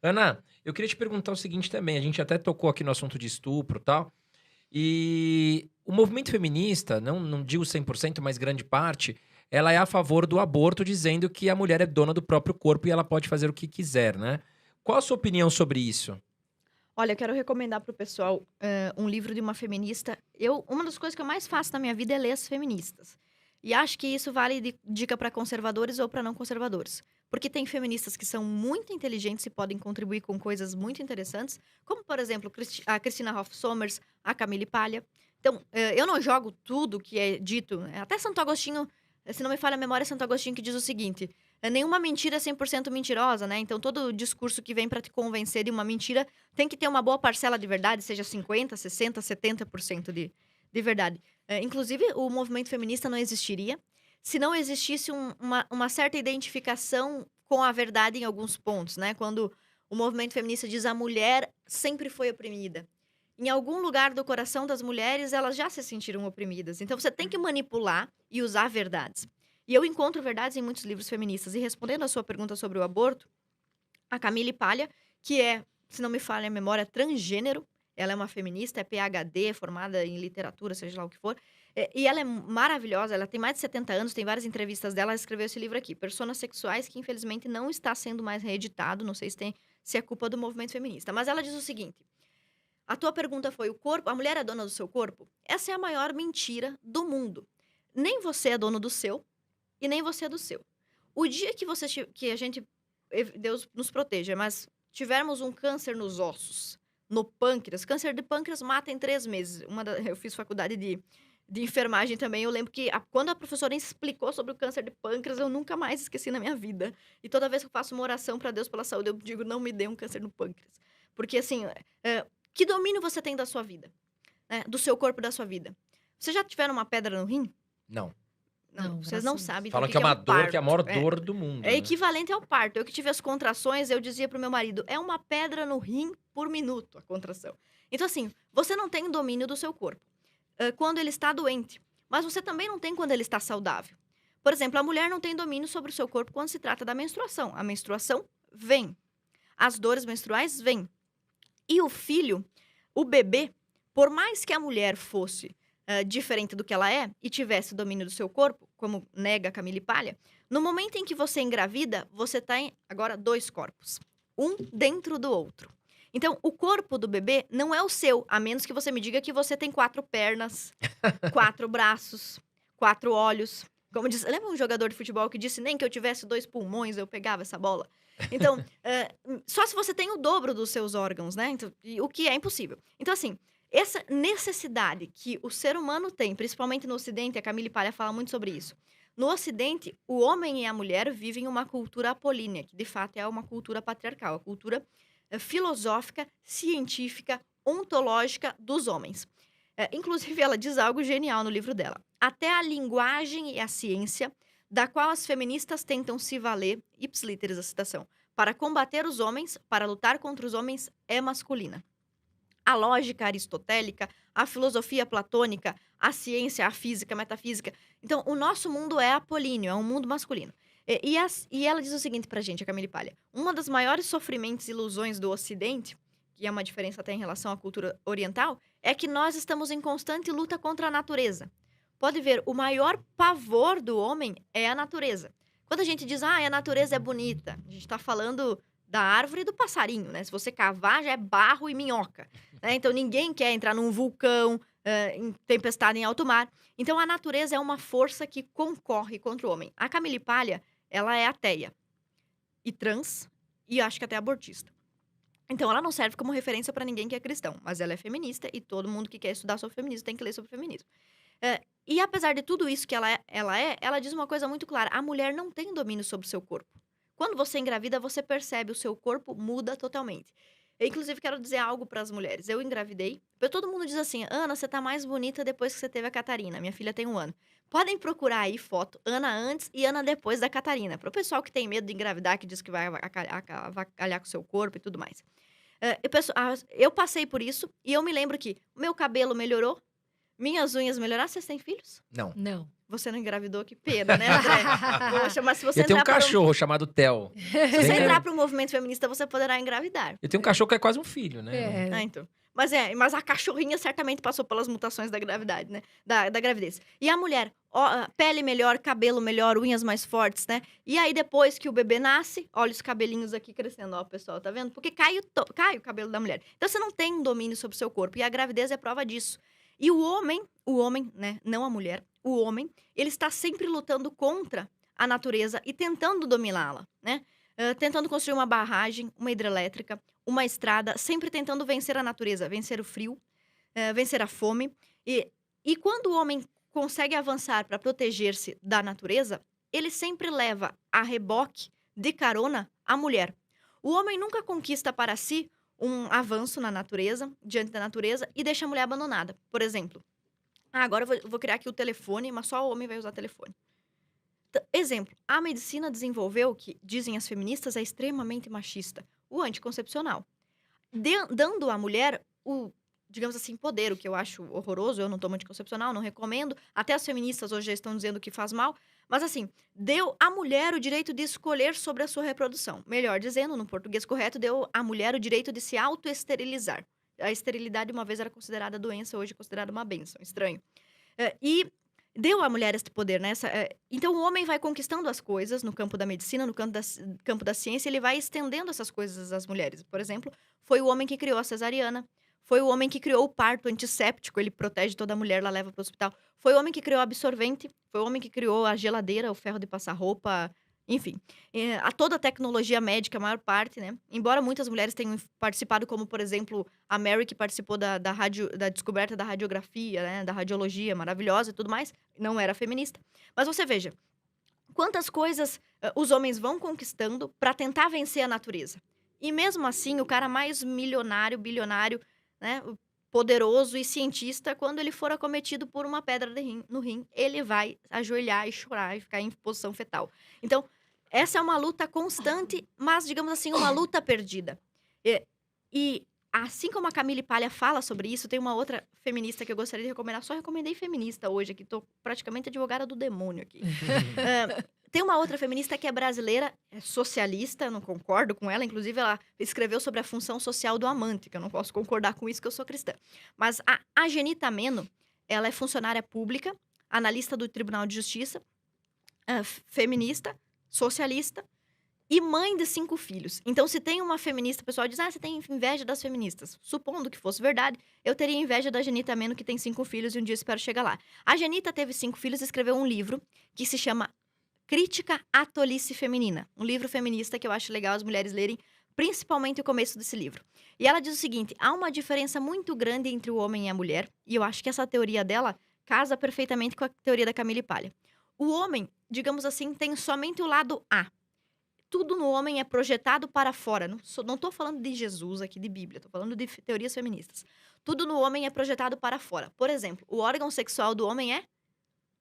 Ana, eu queria te perguntar o seguinte também, a gente até tocou aqui no assunto de estupro, e tal, e o movimento feminista, não digo 100%, mas grande parte, ela é a favor do aborto, dizendo que a mulher é dona do próprio corpo e ela pode fazer o que quiser, né. Qual a sua opinião sobre isso? Olha, eu quero recomendar para o pessoal, um livro de uma feminista. Uma das coisas que eu mais faço na minha vida é ler as feministas. E acho que isso vale de dica para conservadores ou para não conservadores. Porque tem feministas que são muito inteligentes e podem contribuir com coisas muito interessantes, como, por exemplo, a Christina Hoff Sommers, a Camille Paglia. Então, eu não jogo tudo que é dito, né, até Santo Agostinho, se não me falha a memória, é Santo Agostinho que diz o seguinte: "Nenhuma mentira é 100% mentirosa", né, então todo discurso que vem para te convencer de uma mentira tem que ter uma boa parcela de verdade, seja 50, 60, 70% de verdade. Inclusive, o movimento feminista não existiria se não existisse uma certa identificação com a verdade em alguns pontos, né? Quando o movimento feminista diz a mulher sempre foi oprimida. Em algum lugar do coração das mulheres, elas já se sentiram oprimidas. Então, você tem que manipular e usar verdades. E eu encontro verdades em muitos livros feministas. E respondendo a sua pergunta sobre o aborto, a Camille Paglia, que é, se não me falha a memória, transgênero. Ela é uma feminista, é PhD, formada em literatura, seja lá o que for. E ela é maravilhosa, ela tem mais de 70 anos, tem várias entrevistas dela, ela escreveu esse livro aqui, Personas Sexuais, que infelizmente não está sendo mais reeditado, não sei se é culpa do movimento feminista. Mas ela diz o seguinte: a tua pergunta foi: o corpo, a mulher é dona do seu corpo? Essa é a maior mentira do mundo. Nem você é dono do seu, e nem você é do seu. O dia que que a gente, Deus nos proteja, mas tivermos um câncer nos ossos, no pâncreas, câncer de pâncreas mata em 3 meses. Eu fiz faculdade de enfermagem também, eu lembro que quando a professora explicou sobre o câncer de pâncreas, eu nunca mais esqueci na minha vida. E toda vez que eu faço uma oração para Deus pela saúde, eu digo: "Não me dê um câncer no pâncreas". Porque assim, que domínio você tem da sua vida, né, do seu corpo e da sua vida? Vocês já tiveram uma pedra no rim? Não. Não, Não, vocês graças não a Deus. sabem então o Falam que que é que é uma um dor que é a parto. maior dor do mundo, É né. equivalente ao parto. Eu que tive as contrações, eu dizia para o meu marido: "É uma pedra no rim por minuto a contração". Então assim, você não tem domínio do seu corpo, quando ele está doente, mas você também não tem quando ele está saudável. Por exemplo, a mulher não tem domínio sobre o seu corpo quando se trata da menstruação. A menstruação vem, as dores menstruais vêm. E o filho, o bebê, por mais que a mulher fosse, diferente do que ela é e tivesse domínio do seu corpo, como nega a Camille Paglia, no momento em que você engravida, você tem agora 2 corpos, um dentro do outro. Então, o corpo do bebê não é o seu, a menos que você me diga que você tem 4 pernas, 4 braços, 4 olhos. Como diz, lembra um jogador de futebol que disse: "Nem que eu tivesse 2 pulmões eu pegava essa bola"? Então, só se você tem o dobro dos seus órgãos, né, então o que é impossível. Então, assim, essa necessidade que o ser humano tem, principalmente no Ocidente, a Camille Paglia fala muito sobre isso. No Ocidente, o homem e a mulher vivem uma cultura apolínea, que de fato é uma cultura patriarcal, a cultura, filosófica, científica, ontológica dos homens. Inclusive ela diz algo genial no livro dela: "Até a linguagem e a ciência, da qual as feministas tentam se valer", ipsis literis a citação, "para combater os homens, para lutar contra os homens, é masculina. A lógica aristotélica, a filosofia platônica, a ciência, a física, a metafísica". Então, o nosso mundo é apolíneo, é um mundo masculino. E ela diz o seguinte pra gente, a Camille Paglia: "Uma das maiores sofrimentos e ilusões do Ocidente", que é uma diferença até em relação à cultura oriental, "é que nós estamos em constante luta contra a natureza". Pode ver, o maior pavor do homem é a natureza. Quando a gente diz: "Ah, a natureza é bonita", a gente tá falando da árvore e do passarinho, né, se você cavar já é barro e minhoca, né, então ninguém quer entrar num vulcão, em tempestade em alto mar. Então a natureza é uma força que concorre contra o homem. A Camille Paglia, ela é ateia e trans e acho que até abortista. Então ela não serve como referência para ninguém que é cristão, mas ela é feminista e todo mundo que quer estudar sobre feminismo tem que ler sobre feminismo. E apesar de tudo isso que ela diz uma coisa muito clara: a mulher não tem domínio sobre o seu corpo. Quando você engravida, você percebe, o seu corpo muda totalmente. Eu, inclusive, quero dizer algo para as mulheres. Eu engravidei, todo mundo diz assim: "Ana, você tá mais bonita depois que você teve a Catarina". Minha filha tem 1 ano. Podem procurar aí foto, Ana antes e Ana depois da Catarina, para o pessoal que tem medo de engravidar, que diz que vai avacalhar com o seu corpo e tudo mais. Eu passei por isso e eu me lembro que o meu cabelo melhorou, Minhas unhas melhorar, vocês têm filhos? Não. Não. Você não engravidou, que pena, né, André? Poxa, mas se você Eu tenho um entrar para cachorro chamado Theo. se você entrar para o movimento feminista, você poderá engravidar. Eu tenho um cachorro que é quase um filho, né? É. Ah, então. Mas a cachorrinha certamente passou pelas mutações da gravidade, né? Da gravidez. E a mulher, ó, pele melhor, cabelo melhor, unhas mais fortes, né? E aí, depois que o bebê nasce, olha os cabelinhos aqui crescendo, ó, pessoal, tá vendo? Porque cai o cabelo da mulher. Então, você não tem um domínio sobre o seu corpo. E a gravidez é prova disso. E o homem, né? Não a mulher, o homem, ele está sempre lutando contra a natureza e tentando dominá-la, né? Tentando construir uma barragem, uma hidrelétrica, uma estrada, sempre tentando vencer a natureza, vencer o frio, vencer a fome. E quando o homem consegue avançar para proteger-se da natureza, ele sempre leva a reboque, de carona, a mulher. O homem nunca conquista para si um avanço na natureza, diante da natureza, e deixa a mulher abandonada. Por exemplo, agora eu vou criar aqui o telefone, mas só o homem vai usar telefone. Exemplo, a medicina desenvolveu, que dizem as feministas, é extremamente machista, o anticoncepcional. Dando à mulher o, digamos assim, poder, o que eu acho horroroso, eu não tomo anticoncepcional, não recomendo, até as feministas hoje já estão dizendo que faz mal, mas assim, deu à mulher o direito de escolher sobre a sua reprodução. Melhor dizendo, no português correto, deu à mulher o direito de se autoesterilizar. A esterilidade uma vez era considerada doença, hoje é considerada uma bênção, estranho. E deu à mulher este poder, né? Então, o homem vai conquistando as coisas no campo da medicina, no campo da ciência, ele vai estendendo essas coisas às mulheres. Por exemplo, foi o homem que criou a cesariana, foi o homem que criou o parto antisséptico, ele protege toda mulher, ela leva para o hospital. Foi o homem que criou o absorvente, foi o homem que criou a geladeira, o ferro de passar roupa, enfim. A toda a tecnologia médica, a maior parte, né? Embora muitas mulheres tenham participado, como, por exemplo, a Mary, que participou da descoberta da radiografia, né? Da radiologia maravilhosa e tudo mais, não era feminista. Mas você veja, quantas coisas os homens vão conquistando para tentar vencer a natureza. E mesmo assim, o cara mais milionário, bilionário, né? Poderoso e cientista, quando ele for acometido por uma pedra no rim, ele vai ajoelhar e chorar e ficar em posição fetal. Então, essa é uma luta constante, mas, digamos assim, uma luta perdida. E assim como a Camille Paglia fala sobre isso, tem uma outra feminista que eu gostaria de recomendar. Só recomendei feminista hoje aqui, tô praticamente advogada do demônio aqui. Tem uma outra feminista que é brasileira, é socialista, não concordo com ela. Inclusive, ela escreveu sobre a função social do amante, que eu não posso concordar com isso, que eu sou cristã. Mas a Genita Meno, ela é funcionária pública, analista do Tribunal de Justiça, feminista, socialista e mãe de 5 filhos. Então, se tem uma feminista, o pessoal diz, você tem inveja das feministas. Supondo que fosse verdade, eu teria inveja da Genita Meno, que tem 5 filhos, e um dia espero chegar lá. A Genita teve 5 filhos e escreveu um livro que se chama Crítica à Tolice Feminina. Um livro feminista que eu acho legal as mulheres lerem, principalmente o começo desse livro. E ela diz o seguinte, há uma diferença muito grande entre o homem e a mulher, e eu acho que essa teoria dela casa perfeitamente com a teoria da Camille Paglia. O homem, digamos assim, tem somente o lado A. Tudo no homem é projetado para fora. Não estou falando de Jesus aqui, de Bíblia, estou falando de teorias feministas. Tudo no homem é projetado para fora. Por exemplo, o órgão sexual do homem é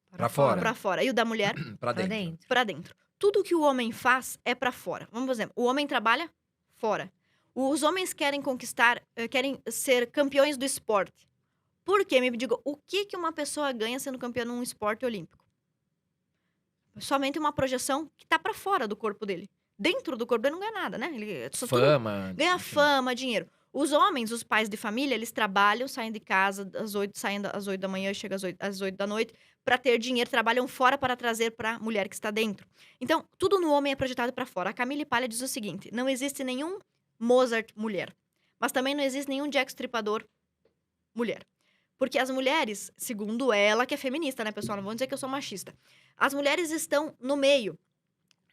Pra fora. para fora. E o da mulher? Pra dentro. Para dentro. Tudo que o homem faz é para fora. Vamos por exemplo, o homem trabalha fora. Os homens querem conquistar, querem ser campeões do esporte. Por quê? Me diga, o que uma pessoa ganha sendo campeã num esporte olímpico? Somente uma projeção que tá para fora do corpo dele. Dentro do corpo dele não ganha nada, né? Ele Fama. ganha enfim. fama, dinheiro. Os homens, os pais de família, eles trabalham, saem de casa saem às 8 da manhã e chegam às 8 da noite para ter dinheiro, trabalham fora para trazer para a mulher que está dentro. Então, tudo no homem é projetado para fora. A Camille Paglia diz o seguinte, não existe nenhum Mozart mulher, mas também não existe nenhum Jack Stripador mulher. Porque as mulheres, segundo ela, que é feminista, né, pessoal? Não vão dizer que eu sou machista. As mulheres estão no meio.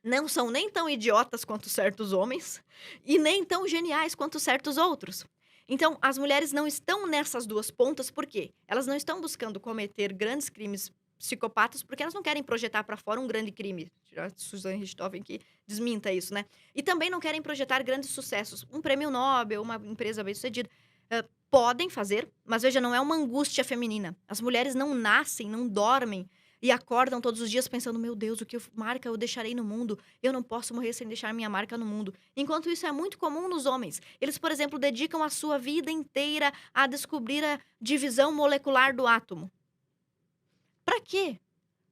Não são nem tão idiotas quanto certos homens e nem tão geniais quanto certos outros. Então, as mulheres não estão nessas duas pontas, por quê? Elas não estão buscando cometer grandes crimes psicopatas porque elas não querem projetar para fora um grande crime. A Suzanne Richthofen que desminta isso, né? E também não querem projetar grandes sucessos. Um prêmio Nobel, uma empresa bem-sucedida. Podem fazer, mas veja, não é uma angústia feminina. As mulheres não nascem, não dormem e acordam todos os dias pensando, meu Deus, marca eu deixarei no mundo? Eu não posso morrer sem deixar minha marca no mundo. Enquanto isso é muito comum nos homens. Eles, por exemplo, dedicam a sua vida inteira a descobrir a divisão molecular do átomo. Para quê?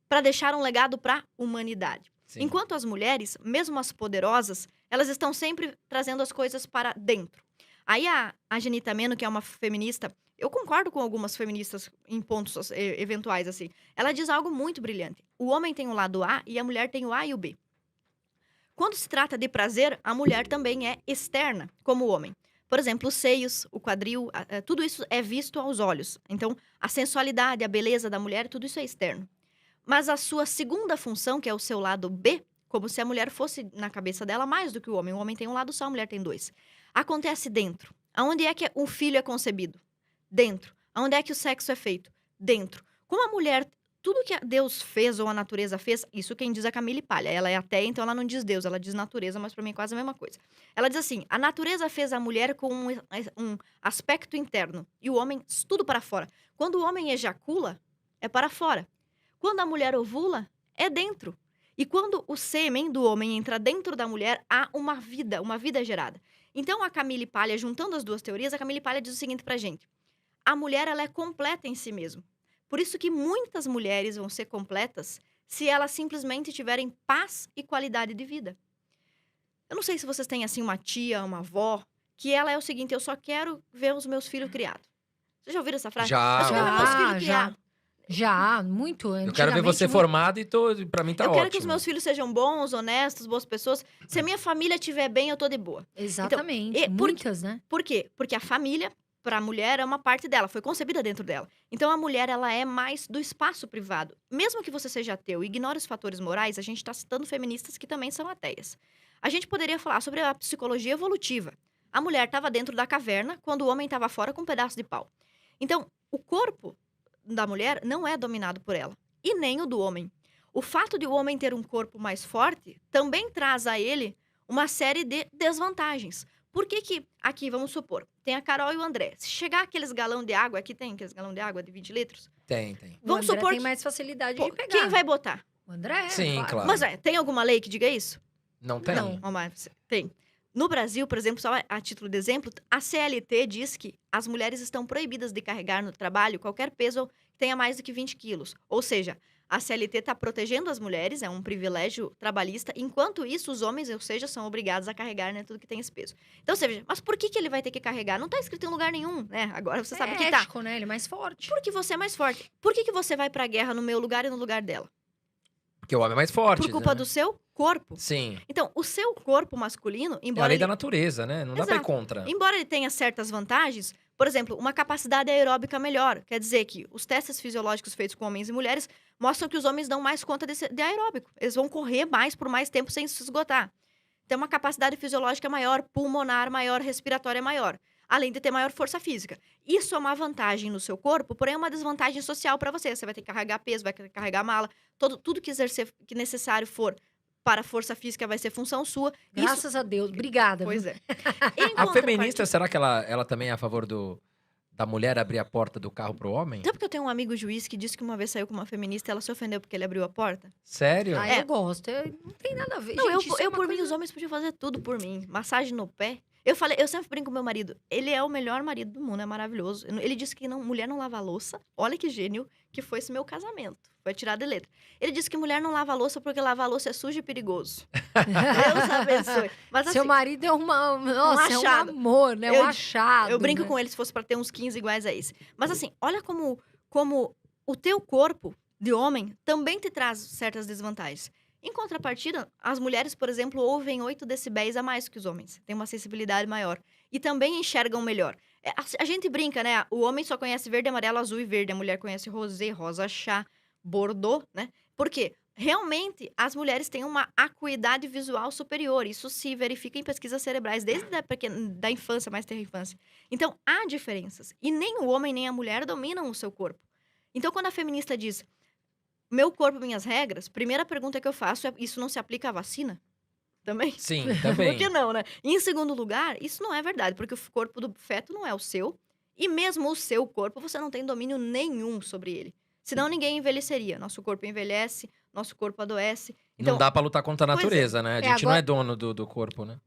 Para deixar um legado para a humanidade. Sim. Enquanto as mulheres, mesmo as poderosas, elas estão sempre trazendo as coisas para dentro. Aí a Genita Meno, que é uma feminista, eu concordo com algumas feministas em pontos eventuais, assim. Ela diz algo muito brilhante. O homem tem o lado A e a mulher tem o A e o B. Quando se trata de prazer, a mulher também é externa, como o homem. Por exemplo, os seios, o quadril, tudo isso é visto aos olhos. Então, a sensualidade, a beleza da mulher, tudo isso é externo. Mas a sua segunda função, que é o seu lado B, como se a mulher fosse, na cabeça dela, mais do que o homem. O homem tem um lado só, a mulher tem dois. Acontece dentro. Aonde é que o filho é concebido? Dentro. Aonde é que o sexo é feito? Dentro. Como a mulher, tudo que Deus fez ou a natureza fez, isso quem diz é a Camille Palha. Ela é ateia, então ela não diz Deus, ela diz natureza, mas pra mim é quase a mesma coisa. Ela diz assim, a natureza fez a mulher com um aspecto interno e o homem tudo para fora. Quando o homem ejacula, é para fora. Quando a mulher ovula, é dentro. E quando o sêmen do homem entra dentro da mulher, há uma vida gerada. Então, a Camille Palha, juntando as duas teorias, a Camille Palha diz o seguinte pra gente. A mulher, ela é completa em si mesma. Por isso que muitas mulheres vão ser completas se elas simplesmente tiverem paz e qualidade de vida. Eu não sei se vocês têm, assim, uma tia, uma avó, que ela é o seguinte, eu só quero ver os meus filhos criados. Vocês já ouviram essa frase? Já. Eu só quero ver meus filhos Já. criados. Já, muito. Eu quero ver você antigamente, formado e pra mim tá Eu ótimo. quero que os meus filhos sejam bons, honestos, boas pessoas. Se a minha família estiver bem, eu tô de boa. Exatamente. Então, muitas, né? Por quê? Porque a família, para a mulher, é uma parte dela, foi concebida dentro dela. Então, a mulher, ela é mais do espaço privado. Mesmo que você seja ateu e ignore os fatores morais, a gente está citando feministas que também são ateias. A gente poderia falar sobre a psicologia evolutiva. A mulher estava dentro da caverna, quando o homem estava fora com um pedaço de pau. Então, o corpo da mulher não é dominado por ela, e nem o do homem. O fato de o homem ter um corpo mais forte também traz a ele uma série de desvantagens. Por que que, aqui, vamos supor, tem a Carol e o André. Se chegar aqueles galão de água, aqui tem aqueles galão de água de 20 litros? Tem. Vamos o André supor tem que, mais facilidade pô, de pegar. quem vai botar? O André, Sim, claro. Mas tem alguma lei que diga isso? Não tem. Não. Tem. No Brasil, por exemplo, só a título de exemplo, a CLT diz que as mulheres estão proibidas de carregar no trabalho qualquer peso que tenha mais do que 20 quilos. Ou seja, a CLT está protegendo as mulheres, é um privilégio trabalhista. Enquanto isso, os homens, ou seja, são obrigados a carregar, né, tudo que tem esse peso. Então, você veja, mas por que ele vai ter que carregar? Não está escrito em lugar nenhum, né? Agora você sabe que tá. ético, né? Ele é mais forte. Porque você é mais forte. Por que você vai pra guerra no meu lugar e no lugar dela? Porque o homem é mais forte. Por culpa né? do seu corpo. Sim. Então, o seu corpo masculino, É a embora lei ele da natureza, né? Não dá pra ir Exato. contra. Embora ele tenha certas vantagens, por exemplo, uma capacidade aeróbica melhor. Quer dizer que os testes fisiológicos feitos com homens e mulheres mostram que os homens dão mais conta de aeróbico. Eles vão correr mais por mais tempo sem se esgotar. Tem uma capacidade fisiológica maior, pulmonar maior, respiratória maior. Além de ter maior força física. Isso é uma vantagem no seu corpo, porém é uma desvantagem social para você. Você vai ter que carregar peso, vai ter que carregar mala. Tudo que necessário for para a força física vai ser função sua. Graças a Deus. Obrigada. Pois viu? é. Em A feminista, contrapartida- será que ela também é a favor da mulher abrir a porta do carro pro homem? Sabe que eu tenho um amigo juiz que disse que uma vez saiu com uma feminista e ela se ofendeu porque ele abriu a porta? Sério? Ah, eu gosto. Não tem nada a ver. Não, Gente, isso é eu uma por mim, coisa- os homens podiam fazer tudo por mim. Massagem no pé. Eu sempre brinco com meu marido. Ele é o melhor marido do mundo, é maravilhoso. Ele disse que mulher não lava louça. Olha que gênio que foi esse meu casamento. Foi tirado de letra. Ele disse que mulher não lava louça porque lavar louça é sujo e perigoso. Deus abençoe. Mas assim, Seu marido é nossa, é um achado. amor, né? Eu- Um achado. eu brinco né? com ele se fosse pra ter uns 15 iguais a esse. Mas assim, olha como o teu corpo de homem também te traz certas desvantagens. Em contrapartida, as mulheres, por exemplo, ouvem 8 decibéis a mais que os homens. Tem uma sensibilidade maior. E também enxergam melhor. A gente brinca, né? O homem só conhece verde, amarelo, azul e verde. A mulher conhece rosé, rosa, chá, bordô, né? Por quê? Realmente, as mulheres têm uma acuidade visual superior. Isso se verifica em pesquisas cerebrais desde da infância, mais terra infância. Então, há diferenças. E nem o homem nem a mulher dominam o seu corpo. Então, quando a feminista diz meu corpo, minhas regras, primeira pergunta que eu faço é: isso não se aplica à vacina? Também? Sim, também. Por que não, né? E em segundo lugar, isso não é verdade, porque o corpo do feto não é o seu. E mesmo o seu corpo, você não tem domínio nenhum sobre ele. Senão ninguém envelheceria. Nosso corpo envelhece, nosso corpo adoece. Então, Não dá pra lutar contra a Pois é. natureza, né? A É, gente não agora- é dono do corpo, né?